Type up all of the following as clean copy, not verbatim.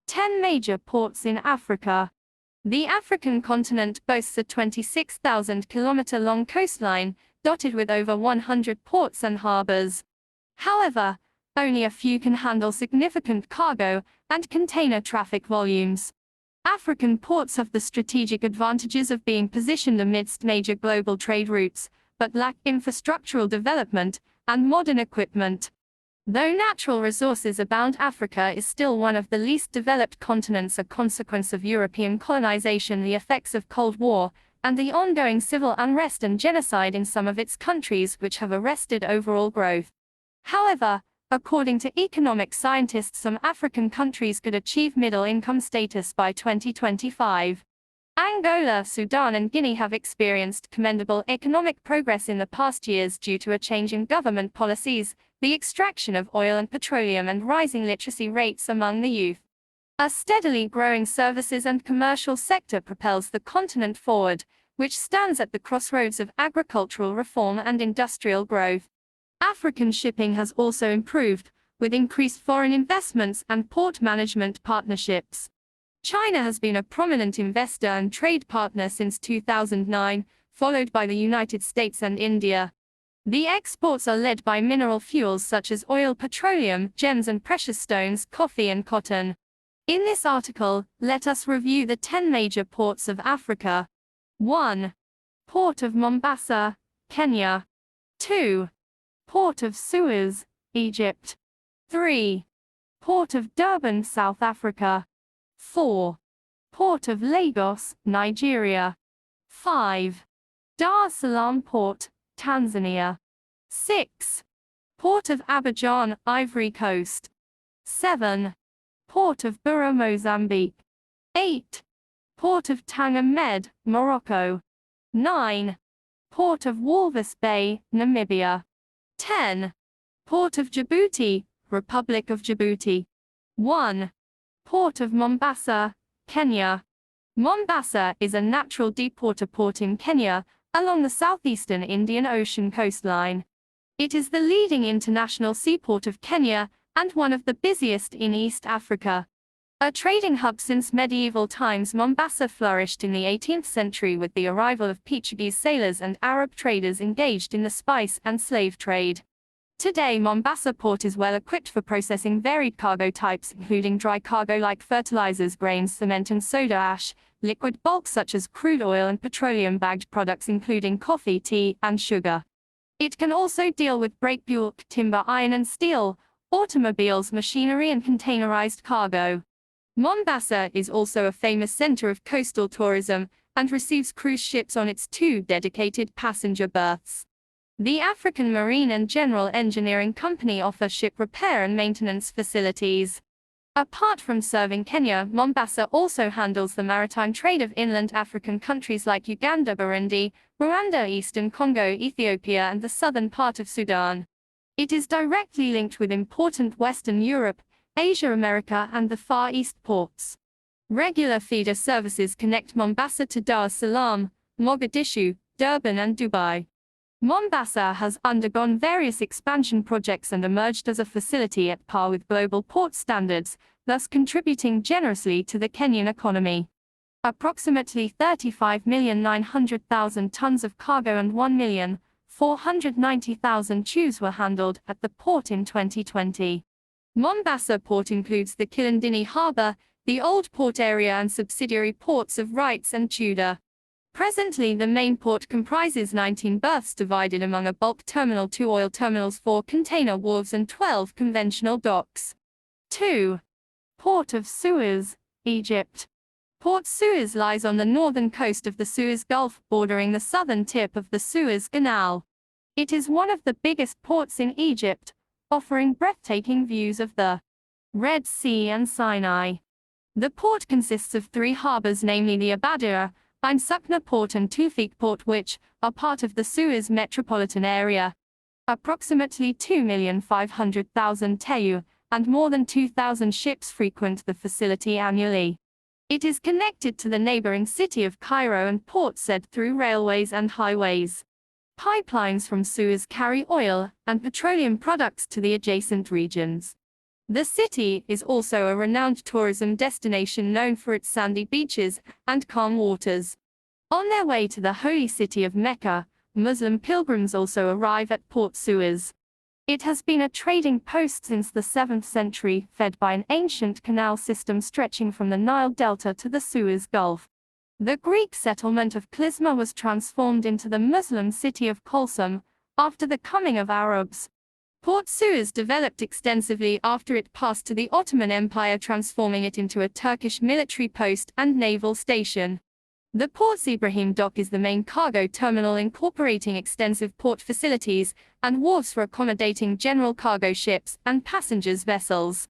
10 major ports in Africa. The African continent boasts a 26,000-kilometer-long coastline, dotted with over 100 ports and harbors. However, only a few can handle significant cargo and container traffic volumes. African ports have the strategic advantages of being positioned amidst major global trade routes, but lack infrastructural development and modern equipment. Though natural resources abound, Africa is still one of the least developed continents, a consequence of European colonization, the effects of Cold War, and the ongoing civil unrest and genocide in some of its countries, which have arrested overall growth. However, according to economic scientists, some African countries could achieve middle-income status by 2025. Angola, Sudan, and Guinea have experienced commendable economic progress in the past years due to a change in government policies, the extraction of oil and petroleum, and rising literacy rates among the youth. A steadily growing services and commercial sector propels the continent forward, which stands at the crossroads of agricultural reform and industrial growth. African shipping has also improved, with increased foreign investments and port management partnerships. China has been a prominent investor and trade partner since 2009, followed by the United States and India. The exports are led by mineral fuels such as oil, petroleum, gems and precious stones, coffee and cotton. In this article, let us review the 10 major ports of Africa. 1. Port of Mombasa, Kenya. 2. Port of Suez, Egypt. 3. Port of Durban, South Africa. 4. Port of Lagos, Nigeria. 5. Dar es Salaam Port, Tanzania. 6. Port of Abidjan, Ivory Coast. 7. Port of Buro, Mozambique. 8. Port of Tanga Med, Morocco. 9. Port of Walvis Bay, Namibia. 10. Port of Djibouti, Republic of Djibouti. 1. Port of Mombasa, Kenya. Mombasa is a natural deepwater port in Kenya, along the southeastern Indian Ocean coastline. It is the leading international seaport of Kenya, and one of the busiest in East Africa. A trading hub since medieval times, Mombasa flourished in the 18th century with the arrival of Portuguese sailors and Arab traders engaged in the spice and slave trade. Today, Mombasa Port is well equipped for processing varied cargo types, including dry cargo like fertilizers, grains, cement and soda ash, liquid bulk such as crude oil, and petroleum-bagged products including coffee, tea, and sugar. It can also deal with breakbulk, timber, iron and steel, automobiles, machinery and containerized cargo. Mombasa is also a famous center of coastal tourism, and receives cruise ships on its 2 dedicated passenger berths. The African Marine and General Engineering Company offer ship repair and maintenance facilities. Apart from serving Kenya, Mombasa also handles the maritime trade of inland African countries like Uganda, Burundi, Rwanda, Eastern Congo, Ethiopia, and the southern part of Sudan. It is directly linked with important Western Europe, Asia, America, and the Far East ports. Regular feeder services connect Mombasa to Dar es Salaam, Mogadishu, Durban, and Dubai. Mombasa has undergone various expansion projects and emerged as a facility at par with global port standards, thus contributing generously to the Kenyan economy. Approximately 35,900,000 tons of cargo and 1,490,000 TEUs were handled at the port in 2020. Mombasa Port includes the Kilindini Harbour, the Old Port Area, and subsidiary ports of Rights and Tudor. Presently, the main port comprises 19 berths divided among a bulk terminal, 2 oil terminals, 4 container wharves, and 12 conventional docks. 2. Port of Suez, Egypt. Port Suez lies on the northern coast of the Suez Gulf, bordering the southern tip of the Suez Canal. It is one of the biggest ports in Egypt, offering breathtaking views of the Red Sea and Sinai. The port consists of 3 harbors, namely the Abadia, Ain Sukna Port and Tufik Port, which are part of the Suez metropolitan area. Approximately 2,500,000 TEU and more than 2,000 ships frequent the facility annually. It is connected to the neighboring city of Cairo and Port Said through railways and highways. Pipelines from Suez carry oil and petroleum products to the adjacent regions. The city is also a renowned tourism destination known for its sandy beaches and calm waters. On their way to the holy city of Mecca, Muslim pilgrims also arrive at Port Suez. It has been a trading post since the 7th century, fed by an ancient canal system stretching from the Nile Delta to the Suez Gulf. The Greek settlement of Clysma was transformed into the Muslim city of Kulsum after the coming of Arabs. Port Suez developed extensively after it passed to the Ottoman Empire, transforming it into a Turkish military post and naval station. The Port's Ibrahim Dock is the main cargo terminal, incorporating extensive port facilities and wharves for accommodating general cargo ships and passengers vessels.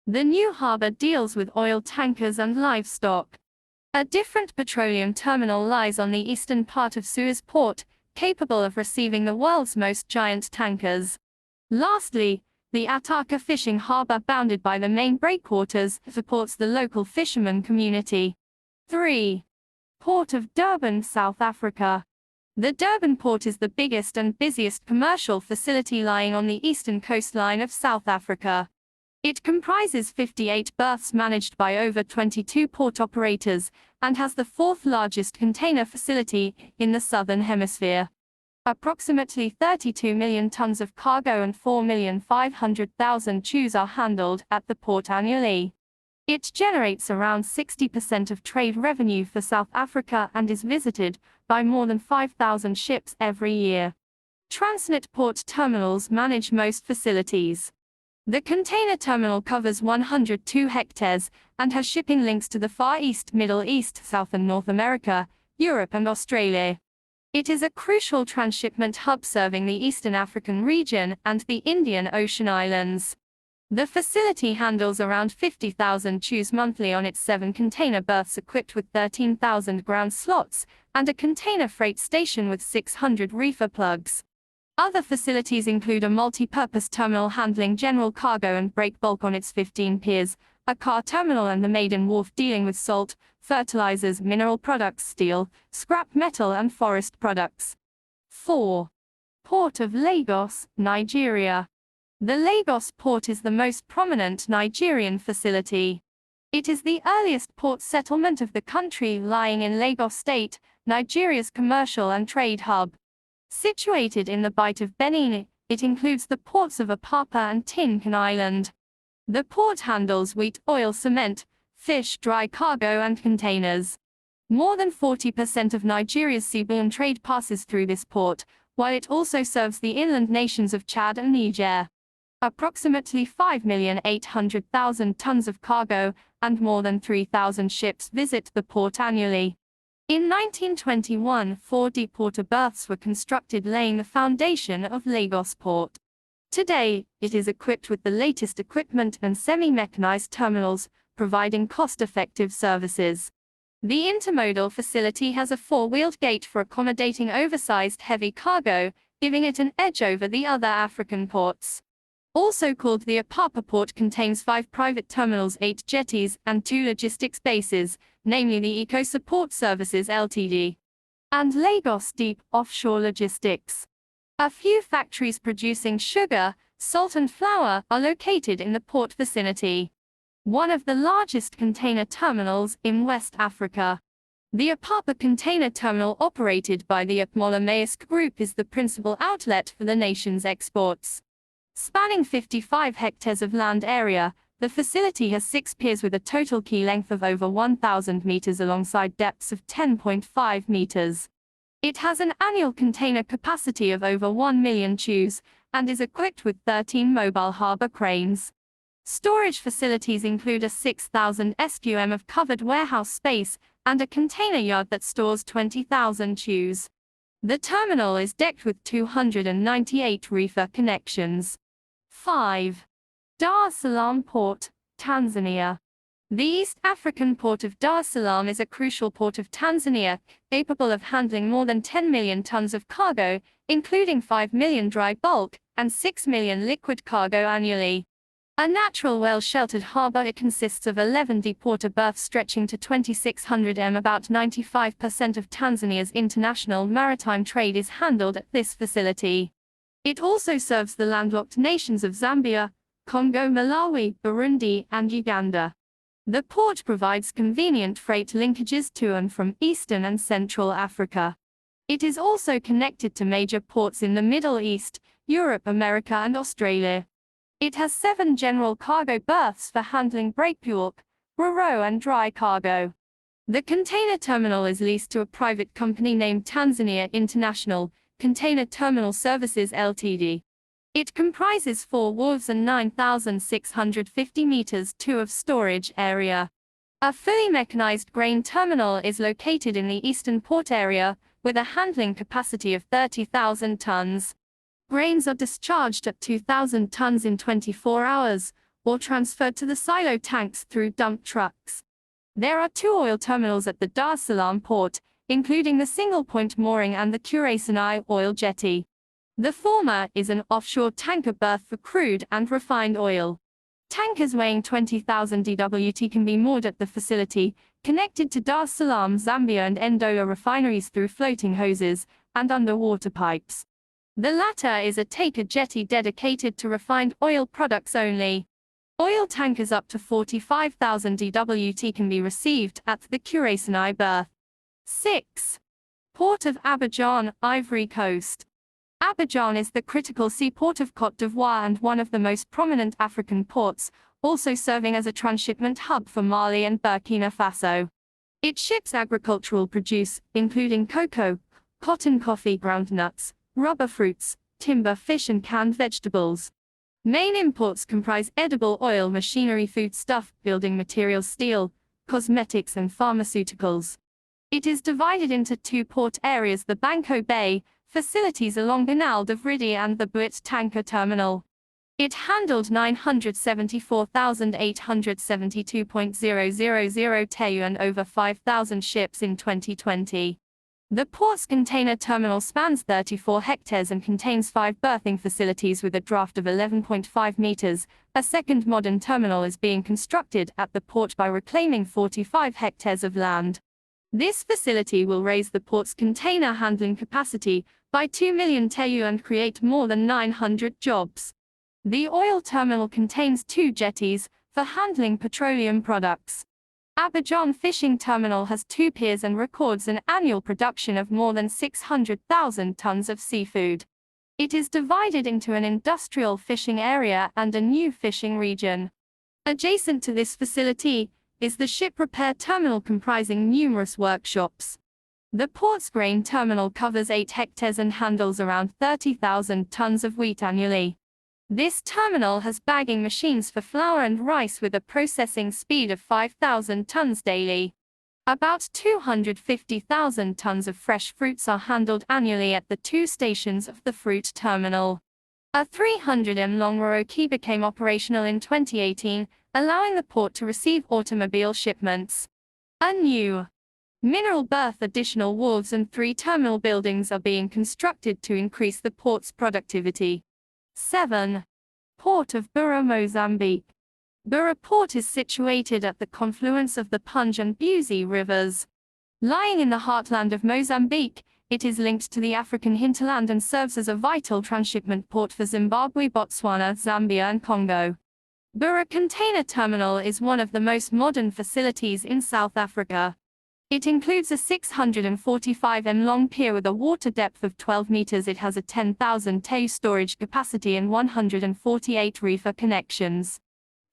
The new harbor deals with oil tankers and livestock. A different petroleum terminal lies on the eastern part of Suez Port, capable of receiving the world's most giant tankers. Lastly, the Ataka fishing harbor, bounded by the main breakwaters, supports the local fisherman community. 3. Port of Durban, South Africa. The Durban port is the biggest and busiest commercial facility lying on the eastern coastline of South Africa. It comprises 58 berths managed by over 22 port operators and has the fourth largest container facility in the Southern Hemisphere. Approximately 32 million tons of cargo and 4,500,000 TEUs are handled at the port annually. It generates around 60% of trade revenue for South Africa and is visited by more than 5,000 ships every year. Transnet port terminals manage most facilities. The container terminal covers 102 hectares and has shipping links to the Far East, Middle East, South and North America, Europe and Australia. It is a crucial transshipment hub serving the Eastern African region and the Indian Ocean islands. The facility handles around 50,000 TEUs monthly on its 7 container berths equipped with 13,000 ground slots and a container freight station with 600 reefer plugs. Other facilities include a multi-purpose terminal handling general cargo and break bulk on its 15 piers, a car terminal and the maiden wharf dealing with salt, fertilizers, mineral products, steel, scrap metal and forest products. 4. Port of Lagos, Nigeria. The Lagos port is the most prominent Nigerian facility. It is the earliest port settlement of the country, lying in Lagos State, Nigeria's commercial and trade hub. Situated in the Bight of Benin, it includes the ports of Apapa and Tin Can Island. The port handles wheat, oil, cement, fish, dry cargo and containers. More than 40% of Nigeria's seaborne trade passes through this port, while it also serves the inland nations of Chad and Niger. Approximately 5,800,000 tons of cargo and more than 3,000 ships visit the port annually. In 1921, 4 deepwater berths were constructed, laying the foundation of Lagos Port. Today, it is equipped with the latest equipment and semi-mechanized terminals, providing cost-effective services. The intermodal facility has a 4-wheeled gate for accommodating oversized heavy cargo, giving it an edge over the other African ports. Also called the Apapa port, contains 5 private terminals, 8 jetties, and 2 logistics bases, namely the Eco Support Services Ltd. and Lagos Deep Offshore Logistics. A few factories producing sugar, salt and flour are located in the port vicinity. One of the largest container terminals in West Africa. The Apapa container terminal, operated by the Akmola Maersk Group, is the principal outlet for the nation's exports. Spanning 55 hectares of land area, the facility has 6 piers with a total quay length of over 1,000 meters alongside depths of 10.5 meters. It has an annual container capacity of over 1 million TEUs and is equipped with 13 mobile harbor cranes. Storage facilities include a 6,000 SQM of covered warehouse space and a container yard that stores 20,000 TEUs. The terminal is decked with 298 reefer connections. 5. Dar es Salaam Port, Tanzania. The East African port of Dar es Salaam is a crucial port of Tanzania, capable of handling more than 10 million tons of cargo, including 5 million dry bulk and 6 million liquid cargo annually. A natural well-sheltered harbor, it consists of 11 deepwater berths stretching to 2,600 m. About 95% of Tanzania's international maritime trade is handled at this facility. It also serves the landlocked nations of Zambia, Congo, Malawi, Burundi, and Uganda. The port provides convenient freight linkages to and from Eastern and Central Africa. It is also connected to major ports in the Middle East, Europe, America, and Australia. It has 7 general cargo berths for handling breakbulk, ro-ro, and dry cargo. The container terminal is leased to a private company named Tanzania International Container Terminal Services Ltd. It comprises 4 wharves and 9,650 meters of storage area. A fully mechanized grain terminal is located in the eastern port area, with a handling capacity of 30,000 tons. Grains are discharged at 2,000 tons in 24 hours, or transferred to the silo tanks through dump trucks. There are 2 oil terminals at the Dar es Salaam port, including the single-point mooring and the Curaçao oil jetty. The former is an offshore tanker berth for crude and refined oil. Tankers weighing 20,000 DWT can be moored at the facility, connected to Dar es Salaam, Zambia and Ndola refineries through floating hoses and underwater pipes. The latter is a tanker jetty dedicated to refined oil products only. Oil tankers up to 45,000 DWT can be received at the Curaçao berth. 6. Port of Abidjan, Ivory Coast. Abidjan is the critical seaport of Côte d'Ivoire and one of the most prominent African ports, also serving as a transshipment hub for Mali and Burkina Faso. It ships agricultural produce, including cocoa, cotton, coffee, groundnuts, rubber fruits, timber, fish and canned vegetables. Main imports comprise edible oil, machinery, foodstuff, building materials, steel, cosmetics and pharmaceuticals. It is divided into 2 port areas: the Banco Bay facilities along Canal de Vridi and the Buit tanker terminal. It handled 974,872.000 TEU and over 5,000 ships in 2020. The port's container terminal spans 34 hectares and contains 5 berthing facilities with a draft of 11.5 meters. A second modern terminal is being constructed at the port by reclaiming 45 hectares of land. This facility will raise the port's container handling capacity by 2 million TEU and create more than 900 jobs. The oil terminal contains 2 jetties for handling petroleum products. Abidjan Fishing Terminal has 2 piers and records an annual production of more than 600,000 tons of seafood. It is divided into an industrial fishing area and a new fishing region. Adjacent to this facility is the ship repair terminal comprising numerous workshops. The port's grain terminal covers 8 hectares and handles around 30,000 tons of wheat annually. This terminal has bagging machines for flour and rice with a processing speed of 5,000 tons daily. About 250,000 tons of fresh fruits are handled annually at the 2 stations of the fruit terminal. A 300 long ro-ro quay became operational in 2018, allowing the port to receive automobile shipments. A new mineral berth, additional wharves and 3 terminal buildings are being constructed to increase the port's productivity. 7. Port of Beira, Mozambique. Beira Port is situated at the confluence of the Punj and Buzi rivers. Lying in the heartland of Mozambique, it is linked to the African hinterland and serves as a vital transshipment port for Zimbabwe, Botswana, Zambia and Congo. Beira Container Terminal is one of the most modern facilities in South Africa. It includes a 645 m long pier with a water depth of 12 meters. It has a 10,000 TEU storage capacity and 148 reefer connections.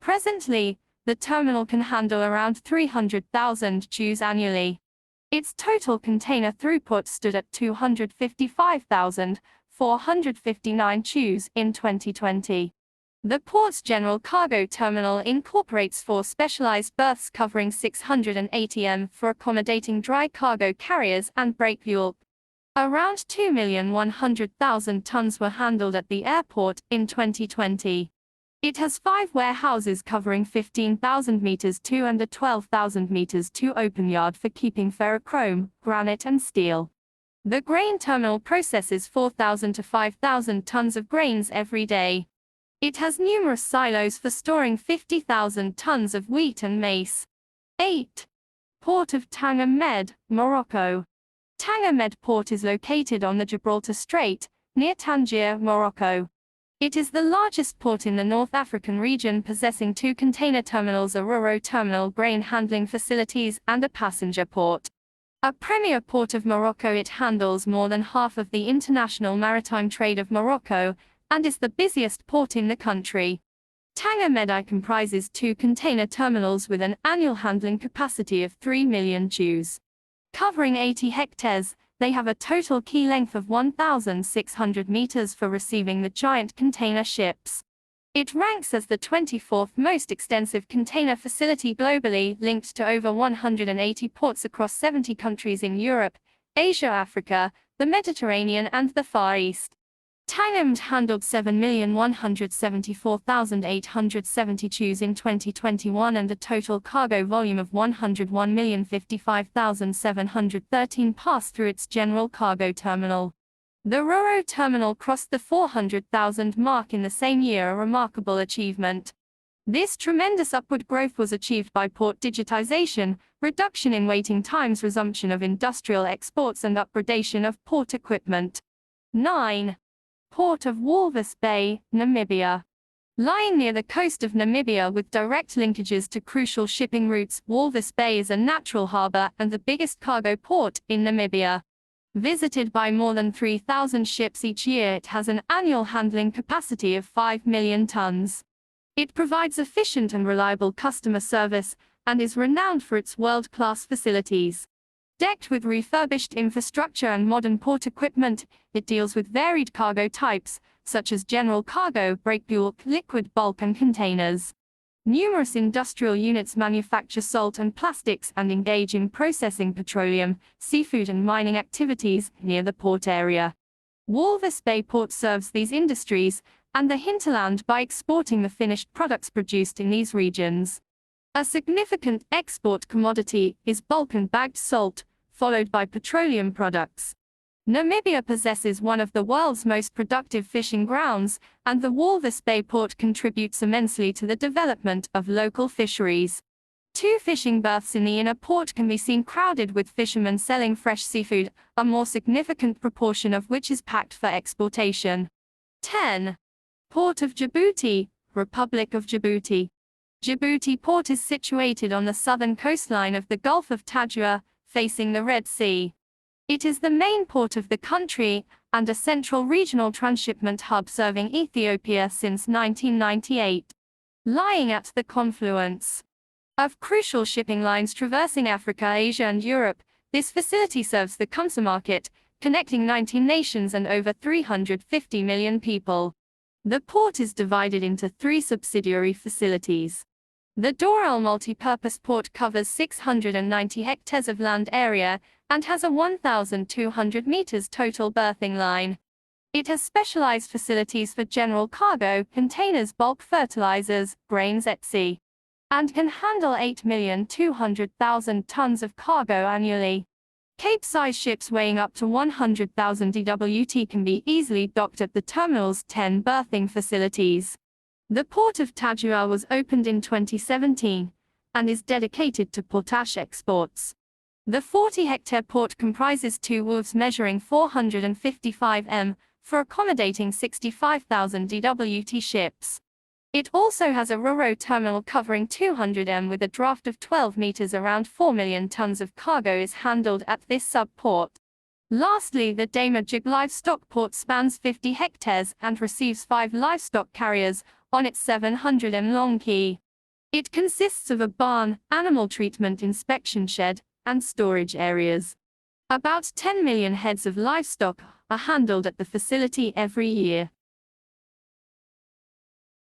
Presently, the terminal can handle around 300,000 TEUs annually. Its total container throughput stood at 255,459 TEUs in 2020. The port's general cargo terminal incorporates 4 specialized berths covering 680 m for accommodating dry cargo carriers and breakbulk. Around 2,100,000 tons were handled at the airport in 2020. It has 5 warehouses covering 15,000 meters to and a 12,000 meters to open yard for keeping ferrochrome, granite and steel. The grain terminal processes 4,000 to 5,000 tons of grains every day. It has numerous silos for storing 50,000 tons of wheat and maize. 8. Port of Tanga Med, Morocco. Tanga Med Port is located on the Gibraltar Strait, near Tangier, Morocco. It is the largest port in the North African region, possessing 2 container terminals, a Ro-Ro terminal, grain handling facilities, and a passenger port. A premier port of Morocco, it handles more than half of the international maritime trade of Morocco, and is the busiest port in the country. Tanger Medai comprises 2 container terminals with an annual handling capacity of 3 million TEUs. Covering 80 hectares, they have a total quay length of 1,600 meters for receiving the giant container ships. It ranks as the 24th most extensive container facility globally, linked to over 180 ports across 70 countries in Europe, Asia, Africa, the Mediterranean, and the Far East. Tanger handled 7,174,870 TEUs in 2021 and a total cargo volume of 101,055,713 passed through its general cargo terminal. The Ro-Ro terminal crossed the 400,000 mark in the same year, a remarkable achievement. This tremendous upward growth was achieved by port digitization, reduction in waiting times, resumption of industrial exports, and upgradation of port equipment. 9. Port of Walvis Bay, Namibia. Lying near the coast of Namibia with direct linkages to crucial shipping routes, Walvis Bay is a natural harbor and the biggest cargo port in Namibia. Visited by more than 3,000 ships each year, it has an annual handling capacity of 5 million tons. It provides efficient and reliable customer service and is renowned for its world-class facilities. Decked with refurbished infrastructure and modern port equipment, it deals with varied cargo types, such as general cargo, breakbulk, liquid bulk, and containers. Numerous industrial units manufacture salt and plastics and engage in processing petroleum, seafood, and mining activities near the port area. Walvis Bay Port serves these industries and the hinterland by exporting the finished products produced in these regions. A significant export commodity is bulk and bagged salt, followed by petroleum products. Namibia possesses one of the world's most productive fishing grounds, and the Walvis Bay Port contributes immensely to the development of local fisheries. 2 fishing berths in the inner port can be seen crowded with fishermen selling fresh seafood, a more significant proportion of which is packed for exportation. 10. Port of Djibouti, Republic of Djibouti. Djibouti Port is situated on the southern coastline of the Gulf of Tadjoura, facing the Red Sea. It is the main port of the country and a central regional transshipment hub serving Ethiopia since 1998. Lying at the confluence of crucial shipping lines traversing Africa, Asia, and Europe, this facility serves the Kamsa market, connecting 19 nations and over 350 million people. The port is divided into 3 subsidiary facilities. The Doral multi-purpose port covers 690 hectares of land area and has a 1,200 meters total berthing line. It has specialized facilities for general cargo, containers, bulk fertilizers, grains, etc., and can handle 8,200,000 tons of cargo annually. Cape-size ships weighing up to 100,000 DWT can be easily docked at the terminal's 10 berthing facilities. The port of Tadjoura was opened in 2017 and is dedicated to potash exports. The 40-hectare port comprises 2 wharves measuring 455 m for accommodating 65,000 DWT ships. It also has a Ro-Ro terminal covering 200 m with a draft of 12 meters. Around 4 million tons of cargo is handled at this sub-port. Lastly, the Damajig livestock port spans 50 hectares and receives 5 livestock carriers on its 700 m long quay. It consists of a barn, animal treatment inspection shed, and storage areas. About 10 million heads of livestock are handled at the facility every year.